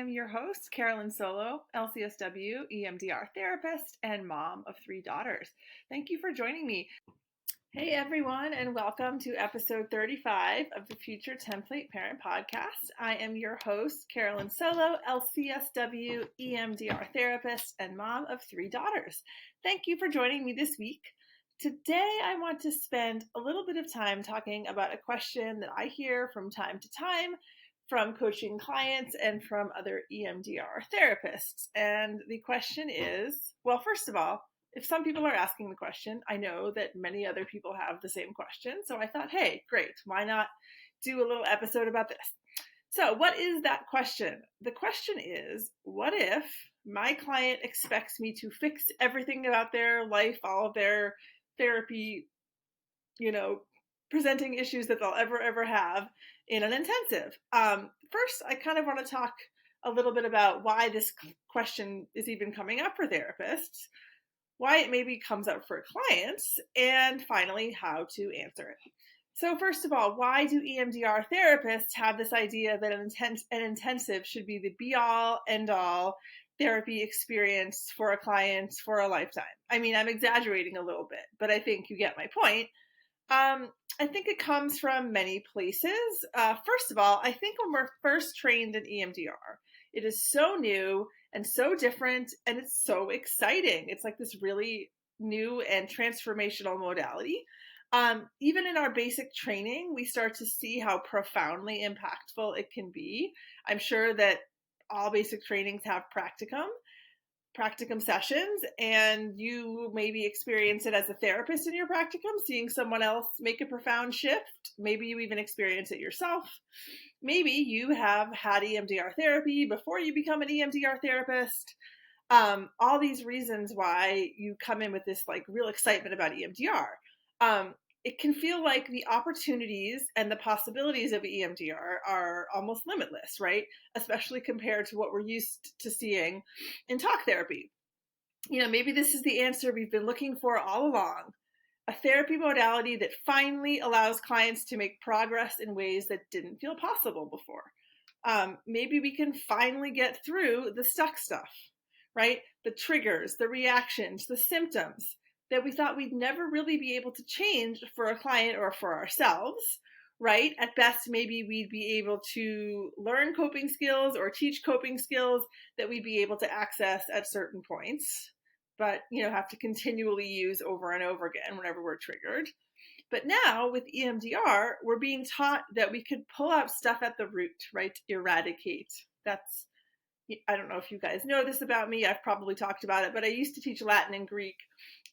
I'm your host, Carolyn Solo, LCSW, EMDR therapist, and mom of 3 daughters. Thank you for joining me. Hey everyone, and welcome to episode 35 of the Future Template Parent Podcast. I am your host, Carolyn Solo, LCSW, EMDR therapist, and mom of 3 daughters. Thank you for joining me this week. Today, I want to spend a little bit of time talking about a question that I hear from time to time from coaching clients and from other EMDR therapists. And the question is, well, first of all, if some people are asking the question, I know that many other people have the same question. So I thought, hey, great, why not do a little episode about this? So what is that question? The question is, what if my client expects me to fix everything about their life, all of their therapy, presenting issues that they'll ever have in an intensive? First, I kind of want to talk a little bit about why this question is even coming up for therapists, why it maybe comes up for clients, and finally, how to answer it. So first of all, why do EMDR therapists have this idea that an intensive should be the be-all, end-all therapy experience for a client for a lifetime? I mean, I'm exaggerating a little bit, but I think you get my point. I think it comes from many places. First of all, I think when we're first trained in EMDR, it is so new and so different, and it's so exciting. It's like this really new and transformational modality. Even in our basic training, we start to see how profoundly impactful it can be. I'm sure that all basic trainings have practicum sessions, and you maybe experience it as a therapist in your practicum, seeing someone else make a profound shift. Maybe you even experience it yourself. Maybe you have had EMDR therapy before you become an EMDR therapist. All these reasons why you come in with this like real excitement about EMDR. It can feel like the opportunities and the possibilities of EMDR are almost limitless, right? Especially compared to what we're used to seeing in talk therapy. Maybe this is the answer we've been looking for all along. A therapy modality that finally allows clients to make progress in ways that didn't feel possible before. Maybe we can finally get through the stuck stuff, right? The triggers, the reactions, the symptoms that we thought we'd never really be able to change for a client or for ourselves, right? At best, maybe we'd be able to learn coping skills or teach coping skills that we'd be able to access at certain points, but, have to continually use over and over again whenever we're triggered. But now with EMDR, we're being taught that we could pull out stuff at the root, right? Eradicate. I don't know if you guys know this about me. I've probably talked about it, but I used to teach Latin and Greek.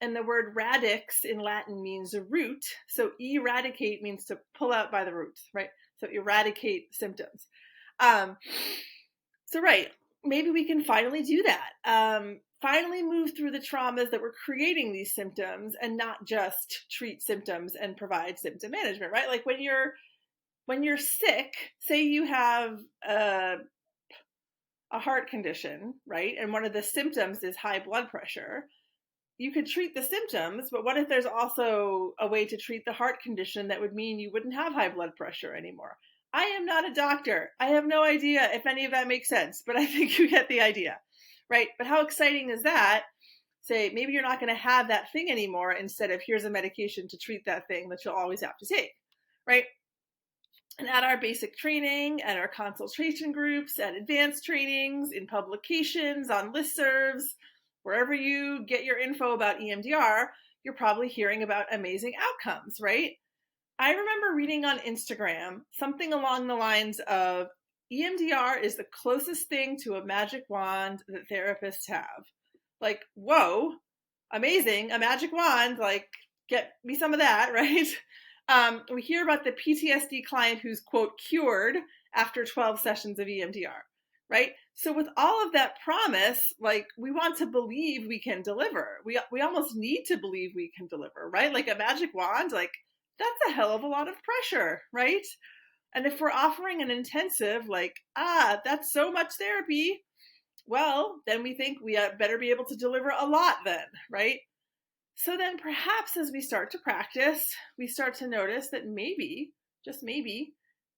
And the word radix in Latin means a root. So eradicate means to pull out by the roots, right? So eradicate symptoms. Right, maybe we can finally do that. Finally move through the traumas that were creating these symptoms and not just treat symptoms and provide symptom management, right? Like when you're sick, say you have a heart condition, right? And one of the symptoms is high blood pressure. You could treat the symptoms, but what if there's also a way to treat the heart condition that would mean you wouldn't have high blood pressure anymore? I am not a doctor. I have no idea if any of that makes sense, but I think you get the idea, right? But how exciting is that? Say, maybe you're not going to have that thing anymore instead of here's a medication to treat that thing that you'll always have to take, right? And at our basic training, at our consultation groups, at advanced trainings, in publications, on listservs, wherever you get your info about EMDR, you're probably hearing about amazing outcomes, right? I remember reading on Instagram something along the lines of EMDR is the closest thing to a magic wand that therapists have. Like, whoa, amazing, a magic wand, like get me some of that, right? We hear about the PTSD client who's, quote, cured after 12 sessions of EMDR, right? So with all of that promise, like we want to believe we can deliver. We almost need to believe we can deliver, right? Like a magic wand, like that's a hell of a lot of pressure, right? And if we're offering an intensive, like, that's so much therapy, well, then we think we better be able to deliver a lot then, right? So then perhaps as we start to practice, we start to notice that maybe, just maybe,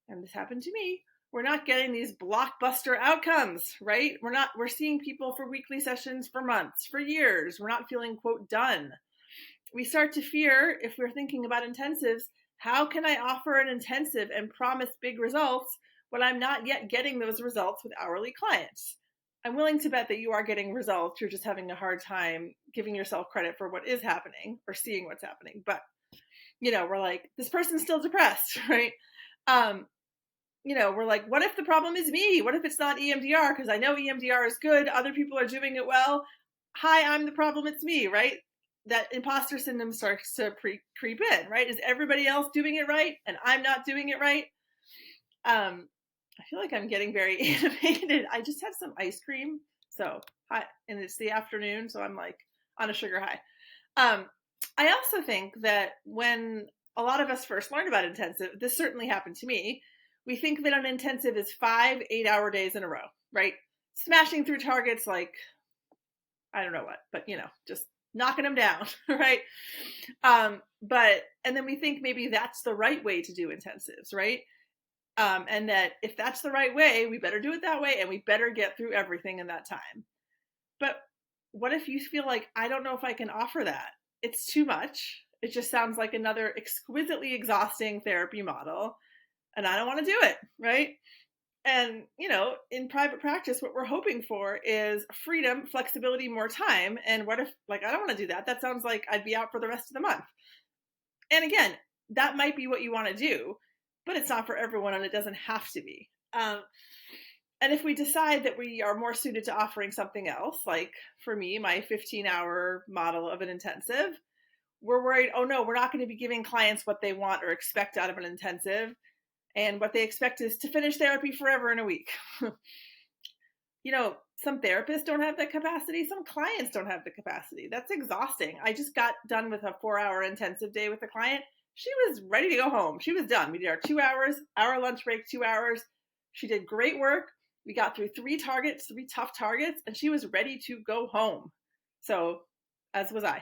and this happened to me, we're not getting these blockbuster outcomes, right? We're seeing people for weekly sessions for months, for years. We're not feeling, quote, done. We start to fear, if we're thinking about intensives, how can I offer an intensive and promise big results when I'm not yet getting those results with hourly clients? I'm willing to bet that you are getting results. You're just having a hard time giving yourself credit for what is happening or seeing what's happening. But, we're like, this person's still depressed, right? We're like, what if the problem is me? What if it's not EMDR? Because I know EMDR is good. Other people are doing it well. Hi, I'm the problem. It's me, right? That imposter syndrome starts to creep in, right? Is everybody else doing it right and I'm not doing it right? I feel like I'm getting very animated. I just had some ice cream, and it's the afternoon, so I'm like on a sugar high. I also think that when a lot of us first learned about intensive, this certainly happened to me, we think that an intensive is 5 8-hour days in a row, right? Smashing through targets like, I don't know what, but just knocking them down, right? And then we think maybe that's the right way to do intensives, right? And that if that's the right way, we better do it that way and we better get through everything in that time. But what if you feel like, I don't know if I can offer that? It's too much. It just sounds like another exquisitely exhausting therapy model and I don't want to do it, right? And, in private practice, what we're hoping for is freedom, flexibility, more time. And what if, I don't want to do that? That sounds like I'd be out for the rest of the month. And again, that might be what you want to do, but it's not for everyone and it doesn't have to be. And if we decide that we are more suited to offering something else, like for me, my 15-hour model of an intensive, we're worried, oh no, we're not going to be giving clients what they want or expect out of an intensive. And what they expect is to finish therapy forever in a week. Some therapists don't have that capacity. Some clients don't have the capacity. That's exhausting. I just got done with a 4-hour intensive day with a client. She was ready to go home. She was done. We did our 2 hours, hour lunch break, 2 hours. She did great work. We got through 3 tough targets, and she was ready to go home. So, as was I.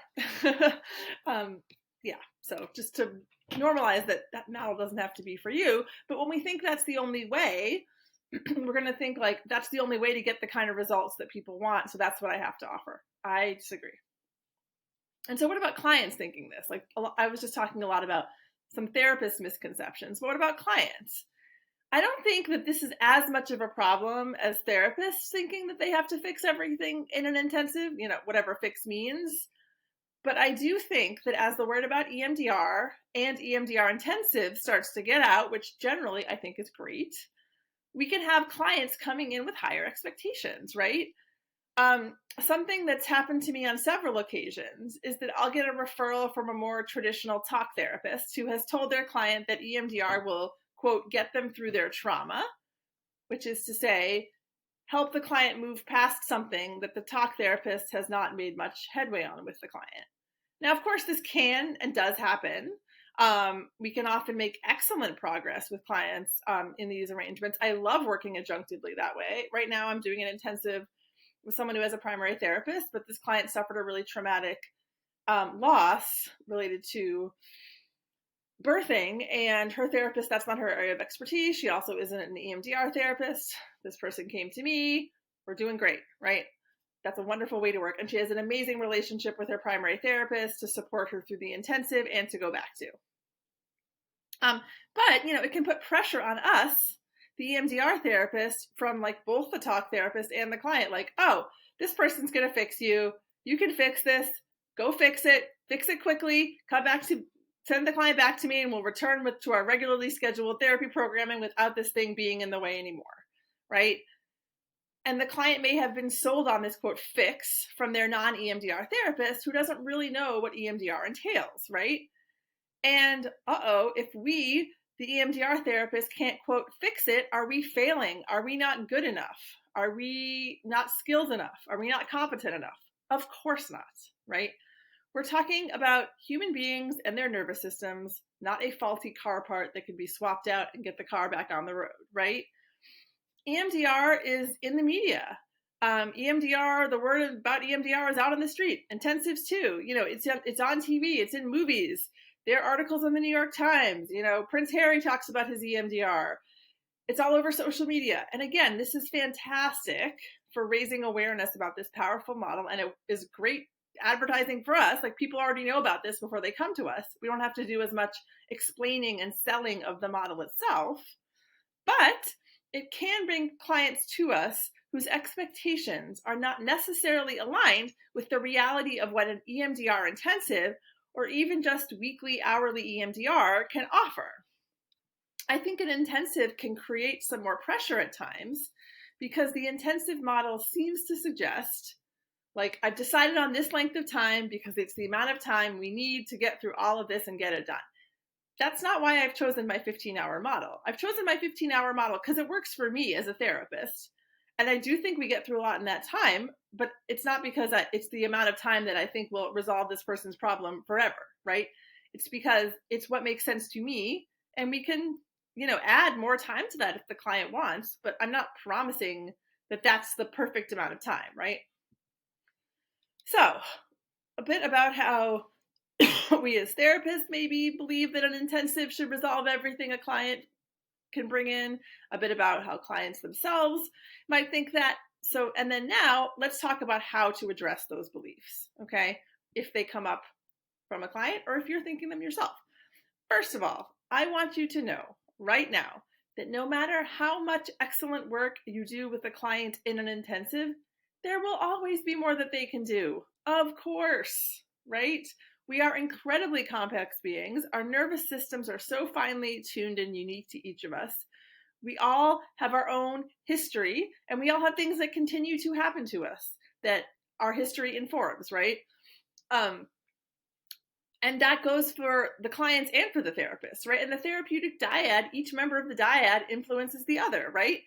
So just to normalize that model doesn't have to be for you. But when we think that's the only way, we're going to think like that's the only way to get the kind of results that people want. So that's what I have to offer. I disagree. And so what about clients thinking this? Like I was just talking a lot about some therapist misconceptions. But what about clients? I don't think that this is as much of a problem as therapists thinking that they have to fix everything in an intensive, whatever fix means. But I do think that as the word about EMDR and EMDR Intensive starts to get out, which generally I think is great, we can have clients coming in with higher expectations, right? Something that's happened to me on several occasions is that I'll get a referral from a more traditional talk therapist who has told their client that EMDR will, quote, get them through their trauma, which is to say, help the client move past something that the talk therapist has not made much headway on with the client. Now, of course, this can and does happen. We can often make excellent progress with clients in these arrangements. I love working adjunctively that way. Right now, I'm doing an intensive with someone who has a primary therapist, but this client suffered a really traumatic loss related to birthing, and her therapist, that's not her area of expertise. She also isn't an EMDR therapist. This person came to me. We're doing great, right? That's a wonderful way to work. And she has an amazing relationship with her primary therapist to support her through the intensive and to go back to. But, it can put pressure on us, the EMDR therapist, from both the talk therapist and the client. Oh, this person's going to fix you. You can fix this. Go fix it quickly. Send the client back to me and we'll return to our regularly scheduled therapy programming without this thing being in the way anymore, right? And the client may have been sold on this, quote, fix from their non-EMDR therapist who doesn't really know what EMDR entails, right? And if we, the EMDR therapist, can't, quote, fix it, are we failing? Are we not good enough? Are we not skilled enough? Are we not competent enough? Of course not, right? We're talking about human beings and their nervous systems, not a faulty car part that can be swapped out and get the car back on the road, right? EMDR is in the media. EMDR, the word about EMDR is out on the street. Intensives too. It's on TV. It's in movies. There are articles in the New York Times. Prince Harry talks about his EMDR. It's all over social media. And again, this is fantastic for raising awareness about this powerful model. And it is great advertising for us. Like, people already know about this before they come to us. We don't have to do as much explaining and selling of the model itself, but it can bring clients to us whose expectations are not necessarily aligned with the reality of what an EMDR intensive or even just weekly, hourly EMDR can offer. I think an intensive can create some more pressure at times because the intensive model seems to suggest, like, I've decided on this length of time because it's the amount of time we need to get through all of this and get it done. That's not why I've chosen my 15-hour model. I've chosen my 15-hour model because it works for me as a therapist. And I do think we get through a lot in that time, but it's not because it's the amount of time that I think will resolve this person's problem forever, right? It's because it's what makes sense to me, and we can, add more time to that if the client wants, but I'm not promising that that's the perfect amount of time, right? So, a bit about how we as therapists maybe believe that an intensive should resolve everything a client can bring in, a bit about how clients themselves might think that. So, and then now let's talk about how to address those beliefs, okay? If they come up from a client or if you're thinking them yourself. First of all, I want you to know right now that no matter how much excellent work you do with a client in an intensive, there will always be more that they can do. Of course, right? We are incredibly complex beings. Our nervous systems are so finely tuned and unique to each of us. We all have our own history, and we all have things that continue to happen to us that our history informs, right? And that goes for the clients and for the therapists, right? And the therapeutic dyad, each member of the dyad influences the other, right?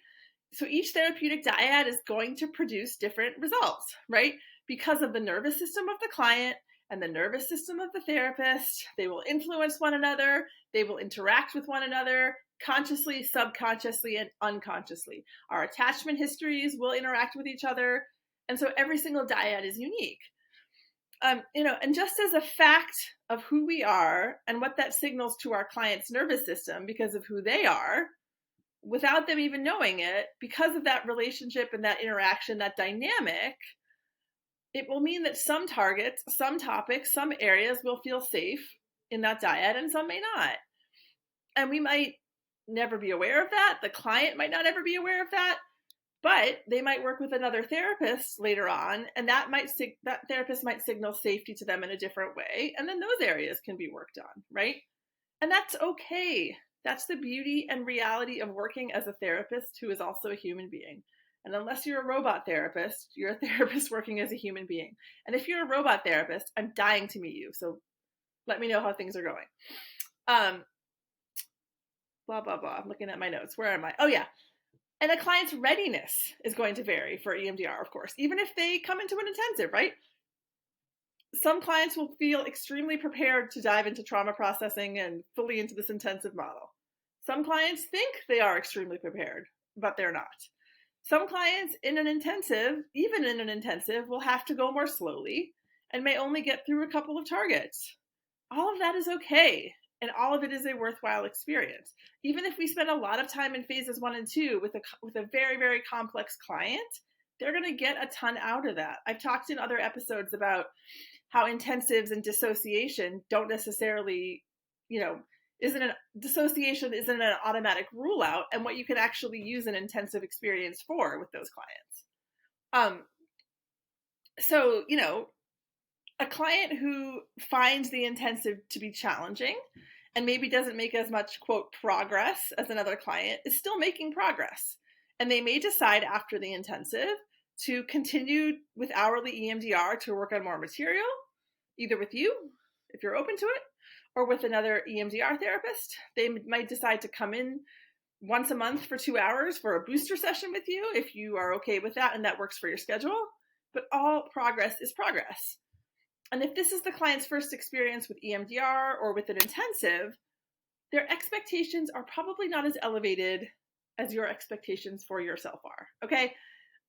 So each therapeutic dyad is going to produce different results, right? Because of the nervous system of the client and the nervous system of the therapist. They will influence one another. They will interact with one another consciously, subconsciously, and unconsciously. Our attachment histories will interact with each other. And so every single dyad is unique. And just as a fact of who we are and what that signals to our client's nervous system because of who they are, without them even knowing it, because of that relationship and that interaction, that dynamic, it will mean that some targets, some topics, some areas will feel safe in that dyad and some may not. And we might never be aware of that. The client might not ever be aware of that. But they might work with another therapist later on, and that therapist might signal safety to them in a different way, and then those areas can be worked on, right? And that's okay. That's the beauty and reality of working as a therapist who is also a human being. And unless you're a robot therapist, you're a therapist working as a human being. And if you're a robot therapist, I'm dying to meet you, so let me know how things are going. Blah, blah, blah. I'm looking at my notes. Where am I? Oh, yeah. And a client's readiness is going to vary for EMDR, of course, even if they come into an intensive, right? Some clients will feel extremely prepared to dive into trauma processing and fully into this intensive model. Some clients think they are extremely prepared, but they're not. Some clients in an intensive, even in an intensive, will have to go more slowly and may only get through a couple of targets. All of that is okay. And all of it is a worthwhile experience. Even if we spend a lot of time in phases 1 and 2 with a very, very complex client, they're going to get a ton out of that. I've talked in other episodes about how intensives and dissociation don't necessarily, dissociation isn't an automatic rule out, and what you can actually use an intensive experience for with those clients. So, a client who finds the intensive to be challenging and maybe doesn't make as much, quote, progress as another client is still making progress. And they may decide after the intensive to continue with hourly EMDR to work on more material, either with you, if you're open to it, or with another EMDR therapist. They might decide to come in once a month for 2 hours for a booster session with you, if you are okay with that and that works for your schedule. But all progress is progress. And if this is the client's first experience with EMDR or with an intensive, their expectations are probably not as elevated as your expectations for yourself are, okay?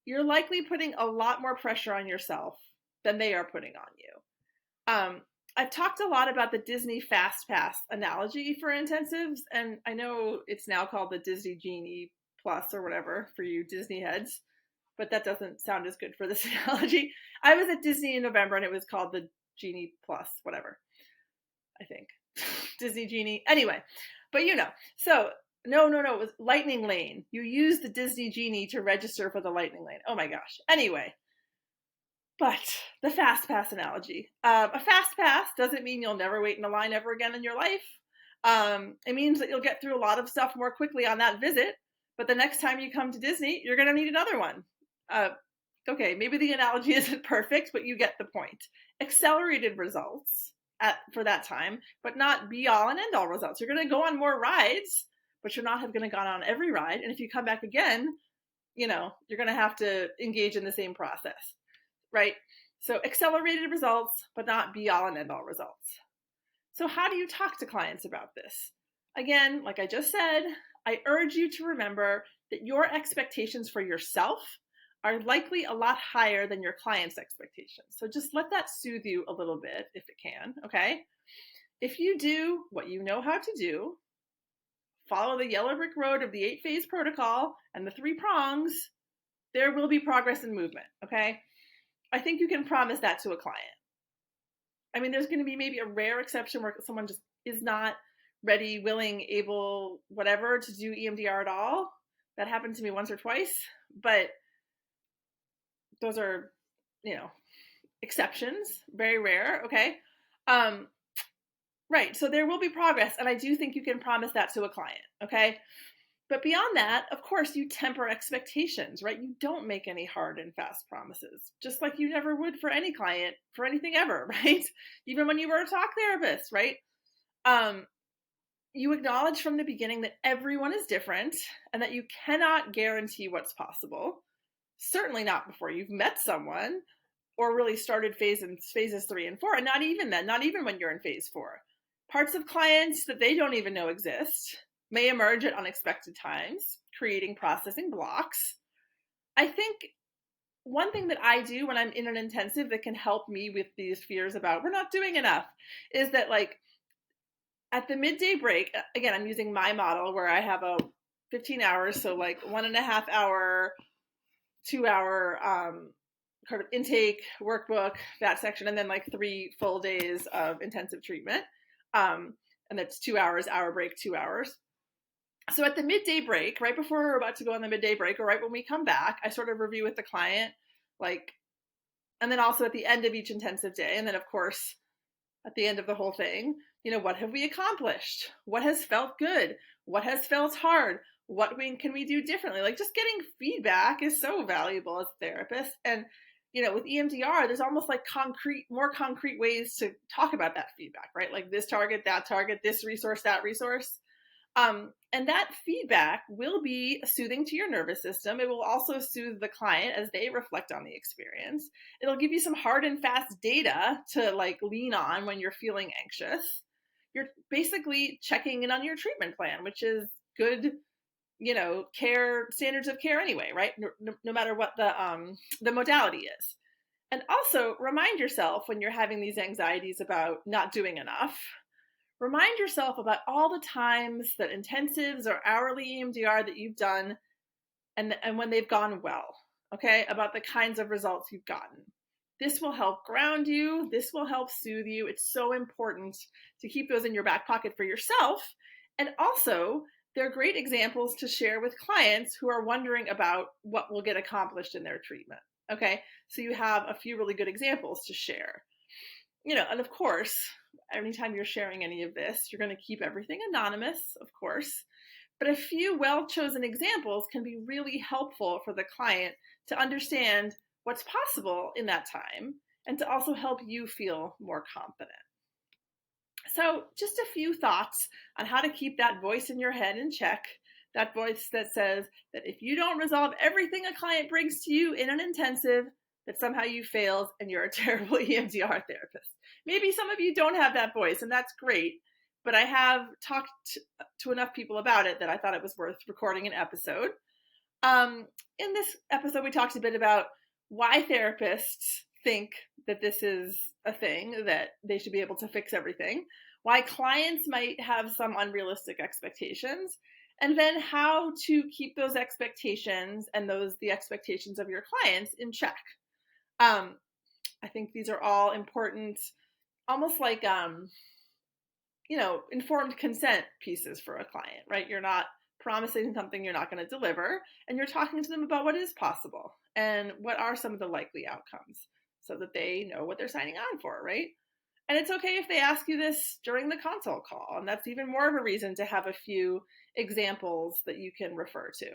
You're likely putting a lot more pressure on yourself than they are putting on you. I've talked a lot about the Disney Fast Pass analogy for intensives, and I know it's now called the Disney Genie Plus or whatever for you Disney heads, but that doesn't sound as good for this analogy. I was at Disney in November and it was called the Genie Plus, whatever, I think. Disney Genie. Anyway, but so no, it was Lightning Lane. You use the Disney Genie to register for the Lightning Lane. Oh my gosh. Anyway, but the fast pass analogy. A fast pass doesn't mean you'll never wait in a line ever again in your life. It means that you'll get through a lot of stuff more quickly on that visit, but the next time you come to Disney, you're going to need another one. Okay, maybe the analogy isn't perfect, but you get the point. Accelerated results for that time, but not be all and end all results. You're going to go on more rides, but you're not going to go on every ride. And if you come back again, you're going to have to engage in the same process, right? So accelerated results, but not be all and end all results. So how do you talk to clients about this? Again, like I just said, I urge you to remember that your expectations for yourself are likely a lot higher than your client's expectations. So just let that soothe you a little bit if it can, okay? If you do what you know how to do, follow the yellow brick road of the 8-phase protocol and the 3 prongs, there will be progress and movement, okay? I think you can promise that to a client. I mean, there's going to be maybe a rare exception where someone just is not ready, willing, able, whatever, to do EMDR at all. That happened to me once or twice, but those are, exceptions, very rare, okay? Right, so there will be progress, and I do think you can promise that to a client, okay? But beyond that, of course, you temper expectations, right? You don't make any hard and fast promises, just like you never would for any client, for anything ever, right? Even when you were a talk therapist, right? You acknowledge from the beginning that everyone is different and that you cannot guarantee what's possible. Certainly not before you've met someone or really started phases 3 and 4, and not even then, not even when you're in phase 4. Parts of clients that they don't even know exist may emerge at unexpected times, creating processing blocks. I think one thing that I do when I'm in an intensive that can help me with these fears about we're not doing enough is that, like, at the midday break, again, I'm using my model where I have a 15 hours, so like 1.5 hour, 2 hour kind of intake, workbook, that section, and then like 3 full days of intensive treatment. And that's 2 hours, hour break, 2 hours. So at the midday break, right before we're about to go on the midday break, or right when we come back, I sort of review with the client, and then also at the end of each intensive day. And then of course, at the end of the whole thing, what have we accomplished? What has felt good? What has felt hard? What can we do differently? Like, just getting feedback is so valuable as a therapist. And, with EMDR, there's almost like more concrete ways to talk about that feedback, right? Like this target, this resource, that resource. And that feedback will be soothing to your nervous system. It will also soothe the client as they reflect on the experience. It'll give you some hard and fast data to lean on when you're feeling anxious. You're basically checking in on your treatment plan, which is good, care, standards of care anyway, right? No matter what the modality is. And also remind yourself when you're having these anxieties about not doing enough, remind yourself about all the times that intensives or hourly EMDR that you've done and when they've gone well, okay? About the kinds of results you've gotten. This will help ground you. This will help soothe you. It's so important to keep those in your back pocket for yourself. And also, they're great examples to share with clients who are wondering about what will get accomplished in their treatment, okay? So you have a few really good examples to share. And of course, anytime you're sharing any of this, you're going to keep everything anonymous, of course. But a few well-chosen examples can be really helpful for the client to understand what's possible in that time and to also help you feel more confident. So just a few thoughts on how to keep that voice in your head in check, that voice that says that if you don't resolve everything a client brings to you in an intensive, that somehow you failed and you're a terrible EMDR therapist. Maybe some of you don't have that voice, and that's great, but I have talked to enough people about it that I thought it was worth recording an episode. In this episode, we talked a bit about why therapists think that this is a thing, that they should be able to fix everything, why clients might have some unrealistic expectations, and then how to keep those expectations and the expectations of your clients in check. I think these are all important, almost like informed consent pieces for a client, right? You're not promising something you're not going to deliver, and you're talking to them about what is possible and what are some of the likely outcomes so that they know what they're signing on for, right? And it's okay if they ask you this during the consult call, and that's even more of a reason to have a few examples that you can refer to.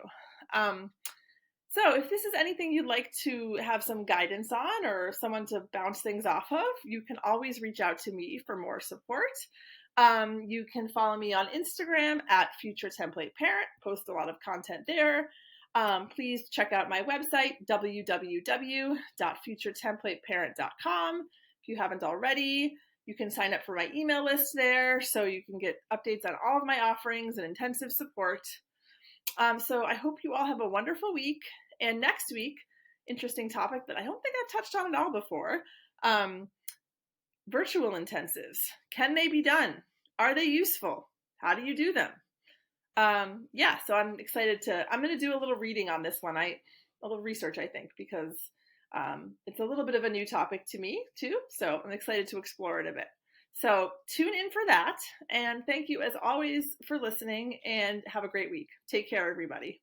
So if this is anything you'd like to have some guidance on or someone to bounce things off of, you can always reach out to me for more support. You can follow me on Instagram at Future Template Parent, post a lot of content there. Please check out my website, www.futuretemplateparent.com. If you haven't already, you can sign up for my email list there so you can get updates on all of my offerings and intensive support. So I hope you all have a wonderful week. And next week, interesting topic that I don't think I've touched on at all before, virtual intensives. Can they be done? Are they useful? How do you do them? So I'm excited I'm going to do a little reading on this one, a little research, I think, because it's a little bit of a new topic to me too. So I'm excited to explore it a bit. So tune in for that. And thank you as always for listening, and have a great week. Take care, everybody.